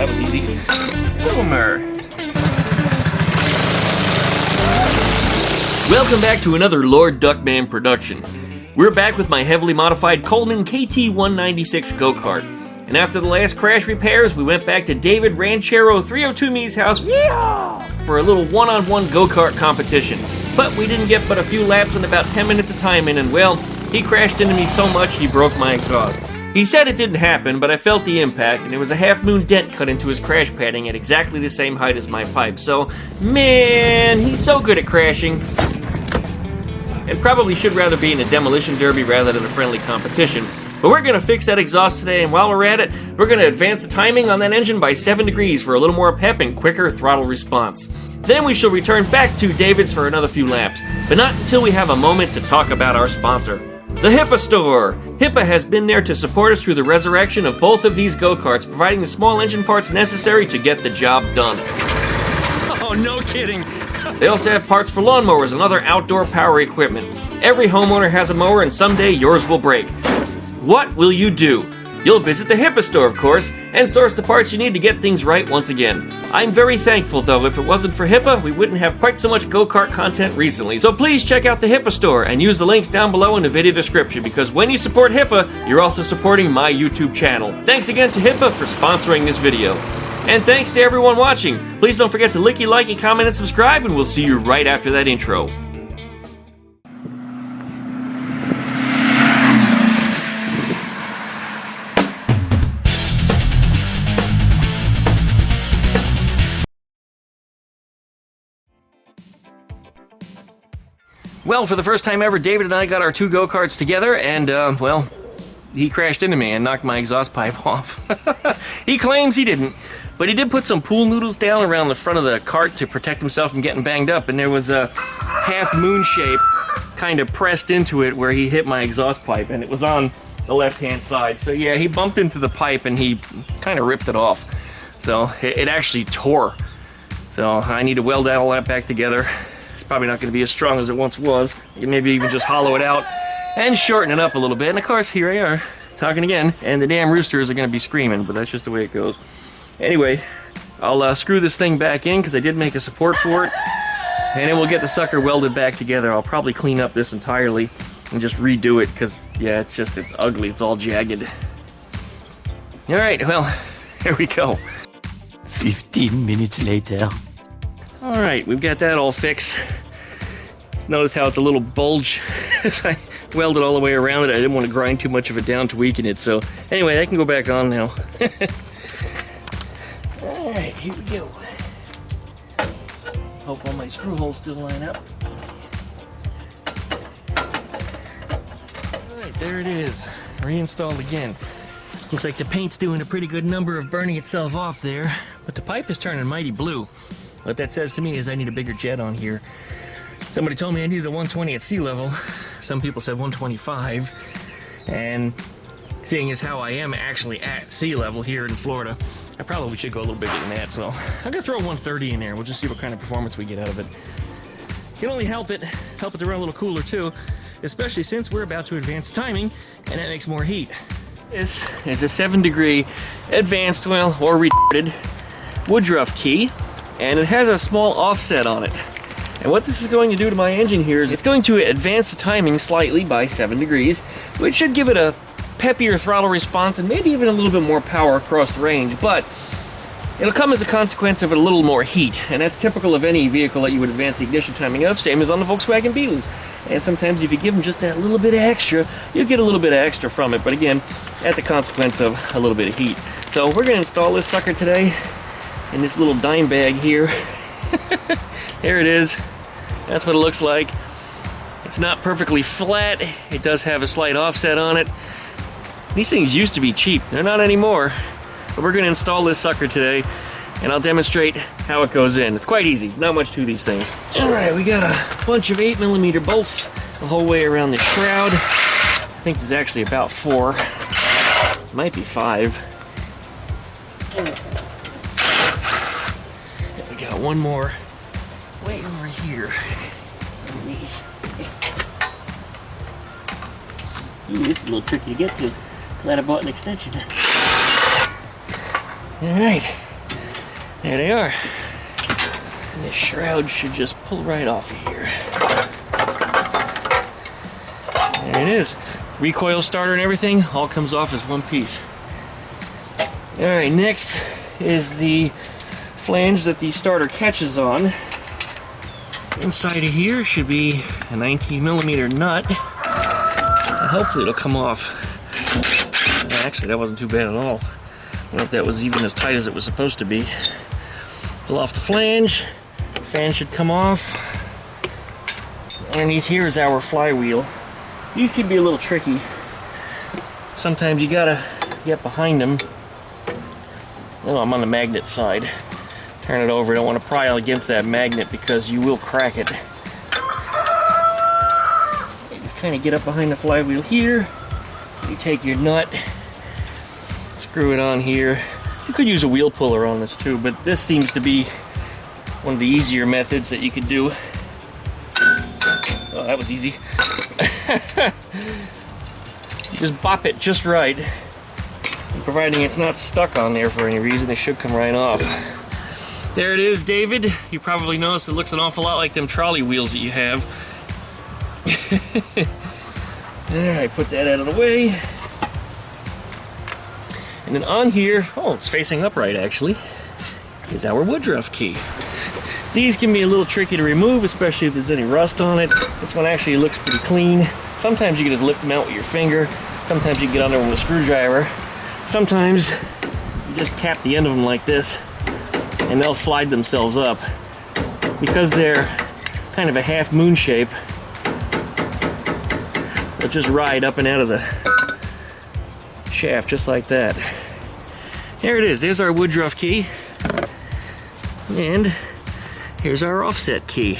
that was easy. Boomer. Welcome back to another Lord Duckman production. We're back with my heavily modified Coleman KT-196 go-kart. And after the last crash repairs, we went back to David Ranchero 302 Me's house for a little one-on-one go-kart competition. But we didn't get but a few laps and about 10 minutes of timing, and well, he crashed into me so much he broke my exhaust. He said it didn't happen, but I felt the impact, and there was a half-moon dent cut into his crash padding at exactly the same height as my pipe. So, man, he's so good at crashing. And probably should rather be in a demolition derby rather than a friendly competition. But we're going to fix that exhaust today, and while we're at it, we're going to advance the timing on that engine by 7 degrees for a little more pep and quicker throttle response. Then we shall return back to David's for another few laps, but not until we have a moment to talk about our sponsor, the HIPPA store. HIPPA has been there to support us through the resurrection of both of these go-karts, providing the small engine parts necessary to get the job done. Oh, no kidding. They also have parts for lawnmowers and other outdoor power equipment. Every homeowner has a mower, and someday yours will break. What will you do? You'll visit the HIPPA store, of course, and source the parts you need to get things right once again. I'm very thankful, though. If it wasn't for HIPPA, we wouldn't have quite so much go-kart content recently. So please check out the HIPPA store and use the links down below in the video description, because when you support HIPPA, you're also supporting my YouTube channel. Thanks again to HIPPA for sponsoring this video. And thanks to everyone watching. Please don't forget to licky, like, and comment, and subscribe, and we'll see you right after that intro. Well, for the first time ever, David and I got our two go-karts together, and, well, he crashed into me and knocked my exhaust pipe off. He claims he didn't, but he did put some pool noodles down around the front of the cart to protect himself from getting banged up, and there was a half-moon shape kind of pressed into it where he hit my exhaust pipe, and it was on the left-hand side. So, yeah, he bumped into the pipe, and he kind of ripped it off. So, it actually tore. So, I need to weld all that back together. Probably not going to be as strong as it once was. Maybe even just hollow it out and shorten it up a little bit. And of course, here I are, talking again, and the damn roosters are going to be screaming, but that's just the way it goes. Anyway, I'll screw this thing back in because I did make a support for it, and then we'll get the sucker welded back together. I'll probably clean up this entirely and just redo it because, yeah, it's ugly. It's all jagged. All right, well, here we go. 15 minutes later. All right, we've got that all fixed. Notice how it's a little bulge as I welded all the way around it. I didn't want to grind too much of it down to weaken it. So anyway, that can go back on now. All right, here we go. Hope all my screw holes still line up. All right, there it is. Reinstalled again. Looks like the paint's doing a pretty good number of burning itself off there, but the pipe is turning mighty blue. What that says to me is I need a bigger jet on here. Somebody told me I needed a 120 at sea level. Some people said 125. And seeing as how I am actually at sea level here in Florida, I probably should go a little bigger than that. So I'm gonna throw a 130 in there. We'll just see what kind of performance we get out of it. Can only help it to run a little cooler too, especially since we're about to advance timing, and that makes more heat. This is a 7-degree advanced, well, or retarded Woodruff key. And it has a small offset on it. And what this is going to do to my engine here is it's going to advance the timing slightly by 7 degrees, which should give it a peppier throttle response and maybe even a little bit more power across the range, but it'll come as a consequence of a little more heat, and that's typical of any vehicle that you would advance the ignition timing of, same as on the Volkswagen Beetles. And sometimes if you give them just that little bit of extra, you'll get a little bit of extra from it, but again, at the consequence of a little bit of heat. So we're going to install this sucker today in this little dime bag here. There it is. That's what it looks like. It's not perfectly flat. It does have a slight offset on it. These things used to be cheap. They're not anymore. But we're going to install this sucker today, and I'll demonstrate how it goes in. It's quite easy. Not much to these things. All right, we got a bunch of 8mm bolts the whole way around the shroud. I think there's actually about 4. Might be 5. Got one more way over here. Ooh, this is a little tricky to get to. Glad I bought an extension. Alright, There they are. And the shroud should just pull right off of here. There it is. Recoil starter and everything all comes off as one piece. Alright, next is the flange that the starter catches on. Inside of here should be a 19mm nut. And hopefully it'll come off. Actually, that wasn't too bad at all. I don't know if that was even as tight as it was supposed to be. Pull off the flange. Fan should come off. Underneath here is our flywheel. These can be a little tricky. Sometimes you gotta get behind them. Oh, I'm on the magnet side. Turn it over. You don't want to pry against that magnet because you will crack it. You just kind of get up behind the flywheel here. You take your nut, screw it on here. You could use a wheel puller on this too, but this seems to be one of the easier methods that you could do. Oh, that was easy. Just bop it just right. And providing it's not stuck on there for any reason, it should come right off. There it is, David. You probably noticed it looks an awful lot like them trolley wheels that you have. Alright, put that out of the way. And then on here, oh, it's facing upright actually, is our Woodruff key. These can be a little tricky to remove, especially if there's any rust on it. This one actually looks pretty clean. Sometimes you can just lift them out with your finger. Sometimes you can get under them with a screwdriver. Sometimes you just tap the end of them like this and they'll slide themselves up. Because they're kind of a half moon shape, they'll just ride up and out of the shaft just like that. There it is. There's our Woodruff key. And here's our offset key.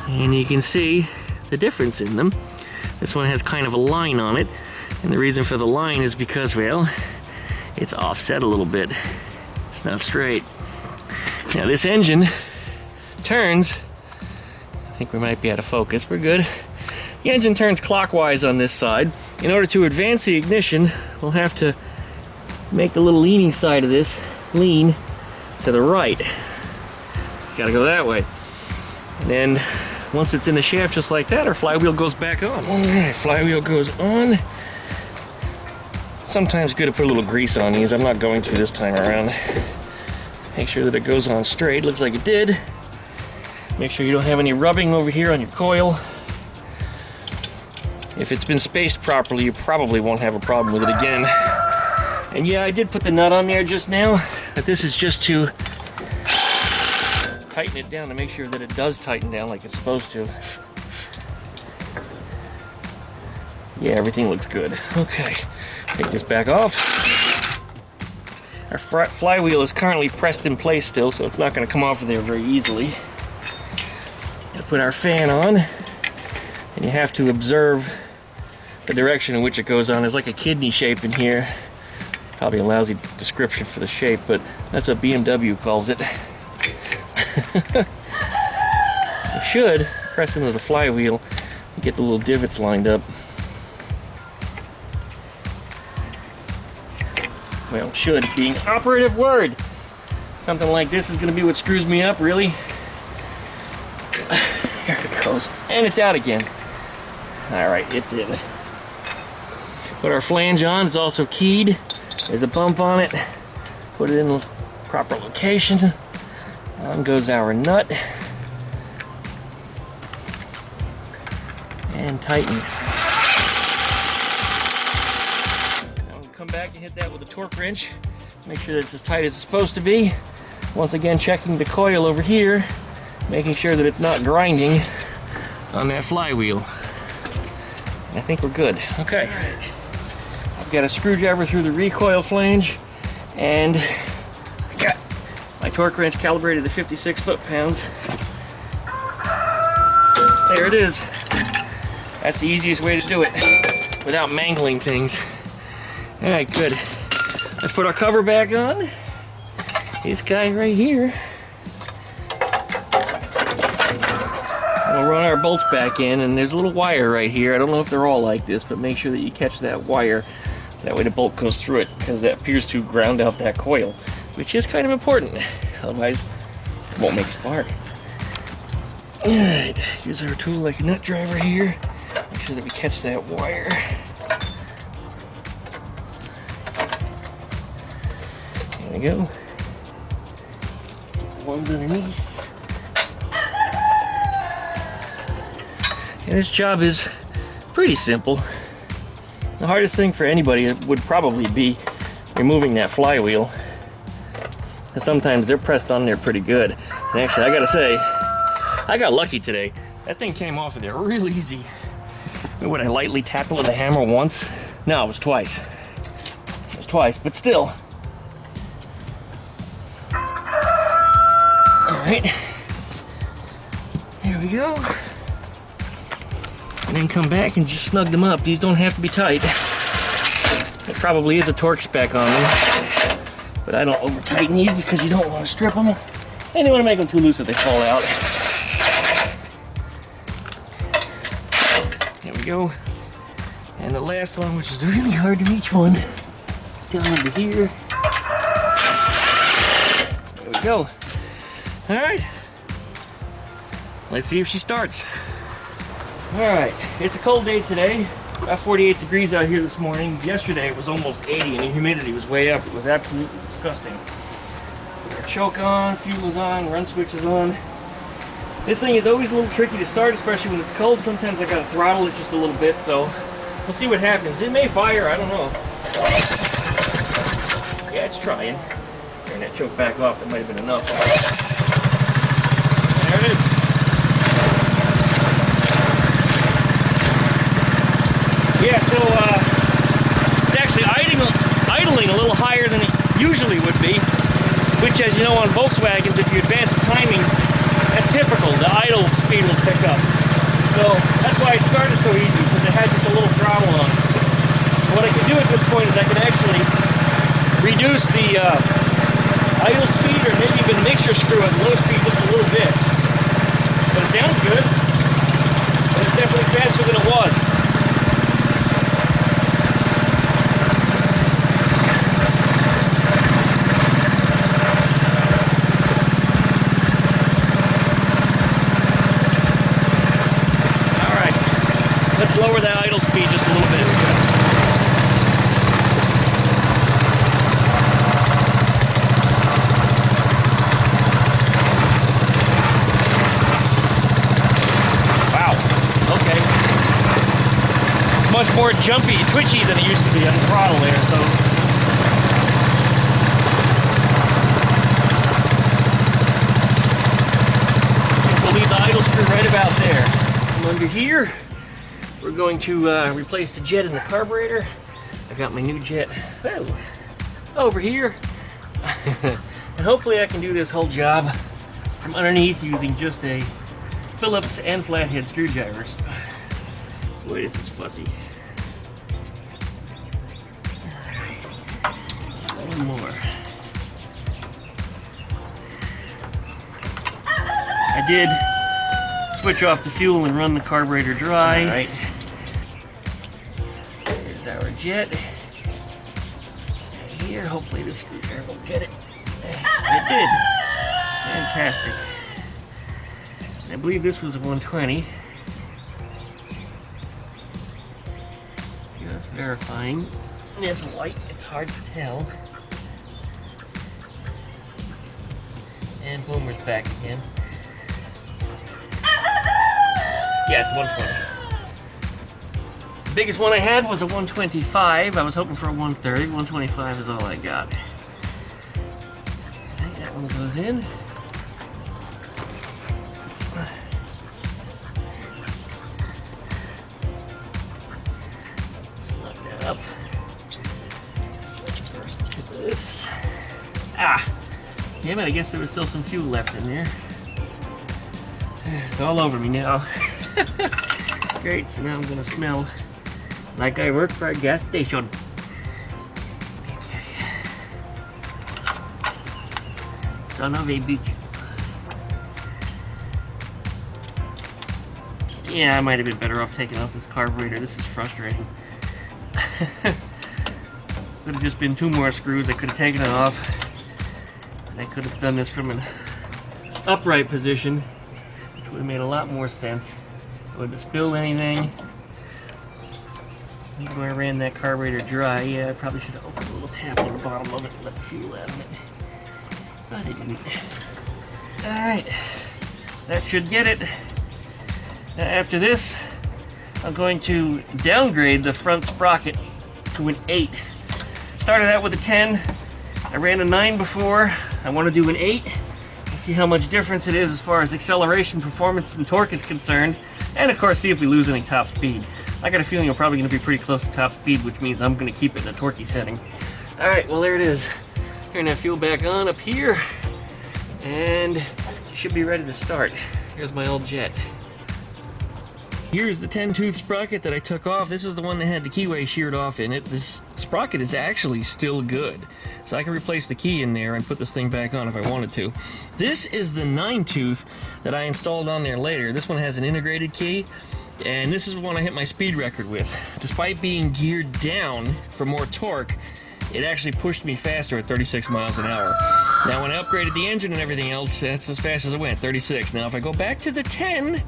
And you can see the difference in them. This one has kind of a line on it. And the reason for the line is because, well, it's offset a little bit. It's not straight. Now this engine turns, I think we might be out of focus, we're good. The engine turns clockwise on this side. In order to advance the ignition, we'll have to make the little leaning side of this lean to the right. It's gotta go that way. And then once it's in the shaft just like that, our flywheel goes back on. Alright, flywheel goes on. Sometimes good to put a little grease on these. I'm not going to this time around. Make sure that it goes on straight. Looks like it did. Make sure you don't have any rubbing over here on your coil. If it's been spaced properly, you probably won't have a problem with it again. And yeah, I did put the nut on there just now, but this is just to tighten it down to make sure that it does tighten down like it's supposed to. Yeah, everything looks good. Okay, take this back off. Our flywheel is currently pressed in place still, so it's not going to come off of there very easily. Gotta put our fan on, and you have to observe the direction in which it goes on. There's like a kidney shape in here. Probably a lousy description for the shape, but that's what BMW calls it. You should press into the flywheel and get the little divots lined up. Well, should being operative word. Something like this is going to be what screws me up, really. There it goes. And it's out again. Alright, it's in. Put our flange on. It's also keyed. There's a bump on it. Put it in the proper location. On goes our nut. And tighten. Now we'll come back and hit that with a torque wrench. Make sure that it's as tight as it's supposed to be. Once again, checking the coil over here. Making sure that it's not grinding on that flywheel. I think we're good. Okay. I've got a screwdriver through the recoil flange, and I got my torque wrench calibrated to 56 foot-pounds. There it is. That's the easiest way to do it without mangling things. All right, good. Let's put our cover back on. This guy right here. We'll run our bolts back in, and there's a little wire right here. I don't know if they're all like this, but make sure that you catch that wire. That way the bolt goes through it, because that appears to ground out that coil. which is kind of important. Otherwise, it won't make a spark. All right, use our tool like a nut driver here. Make sure that we catch that wire. There we go. One's underneath. And this job is pretty simple. The hardest thing for anybody would probably be removing that flywheel. And sometimes they're pressed on there pretty good. And actually, I gotta say, I got lucky today. That thing came off of there real easy. Would I lightly tap it with a hammer once? No, it was twice. It was twice, but still. All right. There we go. And then come back and just snug them up. These don't have to be tight. There probably is a torque spec on them, but I don't over tighten these because you don't want to strip them. And you don't want to make them too loose that they fall out. There we go. And the last one, which is a really hard to reach one, is down over here. There we go. All right. Let's see if she starts. All right, it's a cold day today. About 48 degrees out here this morning. Yesterday it was almost 80 and the humidity was way up. It was absolutely disgusting. Our choke on, fuel is on, run switch is on. This thing is always a little tricky to start, especially when it's cold. Sometimes I gotta throttle it just a little bit, so we'll see what happens. It may fire, I don't know. Yeah, it's trying. Turn that choke back off, that might have been enough. There it is. Yeah, so it's actually idling a little higher than it usually would be, which, as you know, on Volkswagens, if you advance the timing, that's typical. The idle speed will pick up. So that's why it started so easy, because it had just a little throttle on. What I can do at this point is I can actually reduce the idle speed, or maybe even mixture screw at low speed just a little bit. But it sounds good. But it's definitely faster than it was. Lower that idle speed just a little bit. Wow, okay. It's much more jumpy, twitchy than it used to be on the throttle there, so. We'll leave the idle screw right about there. Come under here. We're going to replace the jet in the carburetor. I got my new jet over here. And hopefully I can do this whole job from underneath using just a Phillips and flathead screwdrivers. Boy, this is fussy. One more. I did switch off the fuel and run the carburetor dry. All right. There's our jet. And here, hopefully the screwdriver will get it. It did. Fantastic. I believe this was a 120. Just verifying. This light, it's hard to tell. And Boomer's back again. Yeah, it's 120. The biggest one I had was a 125. I was hoping for a 130. 125 is all I got. Right, that one goes in. Snug that up. First, look at this. Ah! Damn it, I guess there was still some fuel left in there. It's all over me now. Great, so now I'm gonna smell like I work for a gas station. Okay. Son of a bitch. Yeah, I might have been better off taking off this carburetor. This is frustrating. Could have just been 2 more screws. I could have taken it off. I could have done this from an upright position, which would have made a lot more sense. I wouldn't have spilled anything. Maybe when I ran that carburetor dry, yeah, I probably should have opened a little tap on the bottom of it and let the fuel out of it. But I didn't. Alright, that should get it. Now after this, I'm going to downgrade the front sprocket to an 8. Started out with a 10. I ran a 9 before. I want to do an 8 and see how much difference it is as far as acceleration, performance, and torque is concerned. And of course, see if we lose any top speed. I got a feeling we're probably going to be pretty close to top speed, which means I'm going to keep it in a torquey setting. Alright, well there it is. Turn that fuel back on up here. And it should be ready to start. Here's my old jet. Here's the 10-tooth sprocket that I took off. This is the one that had the keyway sheared off in it. This sprocket is actually still good. So I can replace the key in there and put this thing back on if I wanted to. This is the 9-tooth that I installed on there later. This one has an integrated key, and this is the one I hit my speed record with. Despite being geared down for more torque, it actually pushed me faster at 36 miles an hour. Now when I upgraded the engine and everything else, that's as fast as it went, 36. Now if I go back to the 10,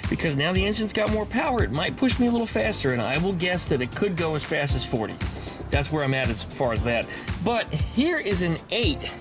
because now the engine's got more power, it might push me a little faster, and I will guess that it could go as fast as 40. That's where I'm at as far as that. But here is an 8.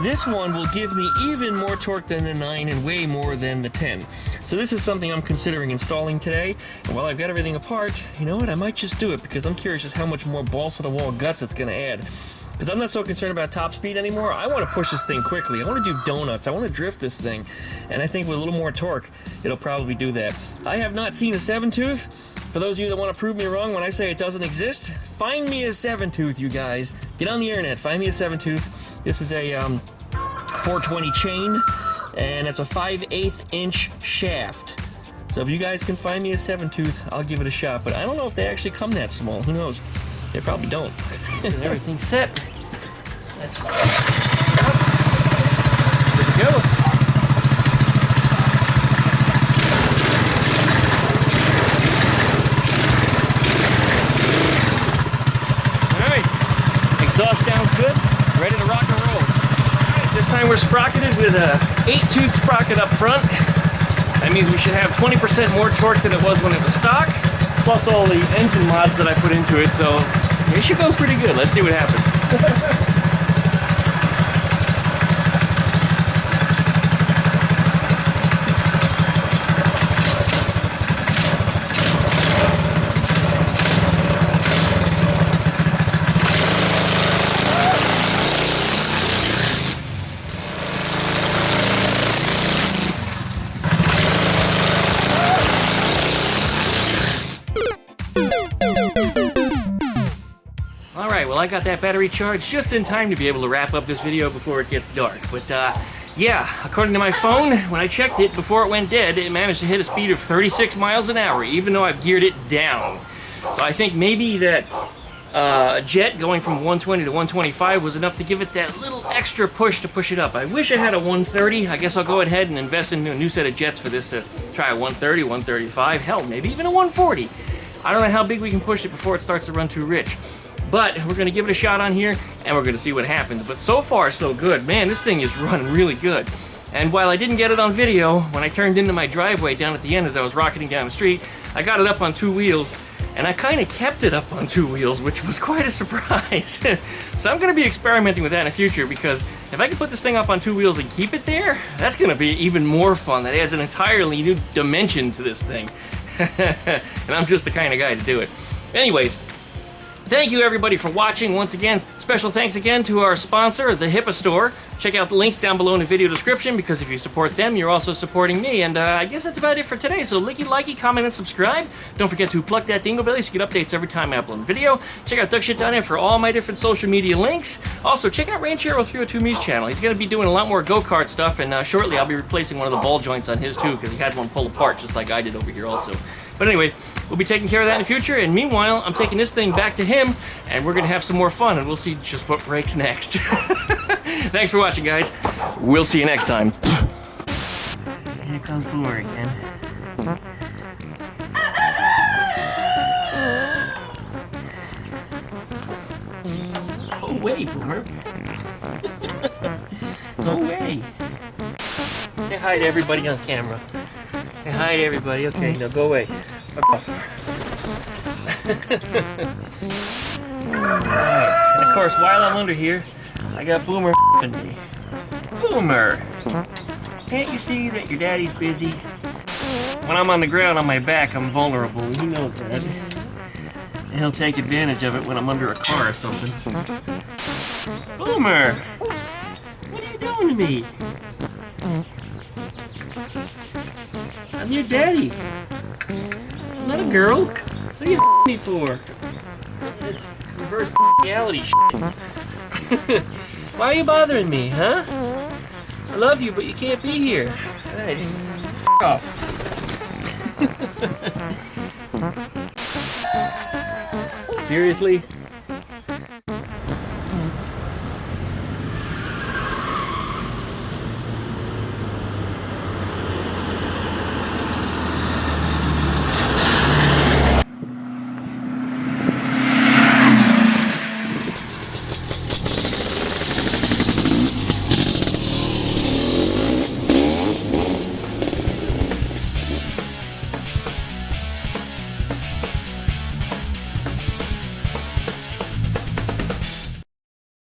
This one will give me even more torque than the 9 and way more than the 10. So this is something I'm considering installing today. And while I've got everything apart, you know what, I might just do it because I'm curious just how much more balls to the wall guts it's gonna add. Because I'm not so concerned about top speed anymore. I want to push this thing quickly. I want to do donuts. I want to drift this thing. And I think with a little more torque, it'll probably do that. I have not seen a 7-tooth. For those of you that want to prove me wrong when I say it doesn't exist, find me a 7-tooth, you guys. Get on the internet, find me a 7-tooth. This is a 420 chain, and it's a 5/8 inch shaft. So if you guys can find me a 7-tooth, I'll give it a shot. But I don't know if they actually come that small. Who knows? They probably don't. Everything's set. Let's start. Good to go. Alright. Exhaust sounds good. Ready to rock and roll. Alright, this time we're sprocketed with a 8-tooth sprocket up front. That means we should have 20% more torque than it was when it was stock, plus all the engine mods that I put into it, so it should go pretty good. Let's see what happens. Alright, well I got that battery charged just in time to be able to wrap up this video before it gets dark. But yeah, according to my phone, when I checked it before it went dead, it managed to hit a speed of 36 miles an hour, even though I've geared it down. So I think maybe that a jet going from 120 to 125 was enough to give it that little extra push to push it up. I wish I had a 130. I guess I'll go ahead and invest in a new set of jets for this to try a 130, 135, hell, maybe even a 140. I don't know how big we can push it before it starts to run too rich. But we're going to give it a shot on here, and we're going to see what happens. But so far, so good. Man, this thing is running really good. And while I didn't get it on video, when I turned into my driveway down at the end as I was rocketing down the street, I got it up on 2 wheels, and I kind of kept it up on 2 wheels, which was quite a surprise. So I'm going to be experimenting with that in the future, because if I can put this thing up on 2 wheels and keep it there, that's going to be even more fun. That adds an entirely new dimension to this thing. And I'm just the kind of guy to do it. Anyways, thank you everybody for watching once again. Special thanks again to our sponsor, the HIPAA Store. Check out the links down below in the video description, because if you support them, you're also supporting me. And I guess that's about it for today. So licky, likey, comment, and subscribe. Don't forget to pluck that dingle belly so you get updates every time I upload a video. Check out DuckShit.net for all my different social media links. Also, check out Ranchero 302 Me's channel. He's going to be doing a lot more go-kart stuff, and shortly I'll be replacing one of the ball joints on his too, because he had one pull apart just like I did over here also. But anyway, we'll be taking care of that in the future, and meanwhile, I'm taking this thing back to him, and we're going to have some more fun, and we'll see just what breaks next. Thanks for watching, guys. We'll see you next time. Here comes Boomer again. Oh, wait, Boomer. Go away. Say hi to everybody on camera. Say hi to everybody. Okay, now go away. Fuck off. Alright, and of course, while I'm under here, I got Boomer f***ing me. Boomer! Can't you see that your daddy's busy? When I'm on the ground on my back, I'm vulnerable, and he knows that. And he'll take advantage of it when I'm under a car or something. Boomer! What are you doing to me? I'm your daddy. I'm not a girl. What are you me for? This reverse reality shit. Why are you bothering me, huh? I love you, but you can't be here. Alright, off. Seriously?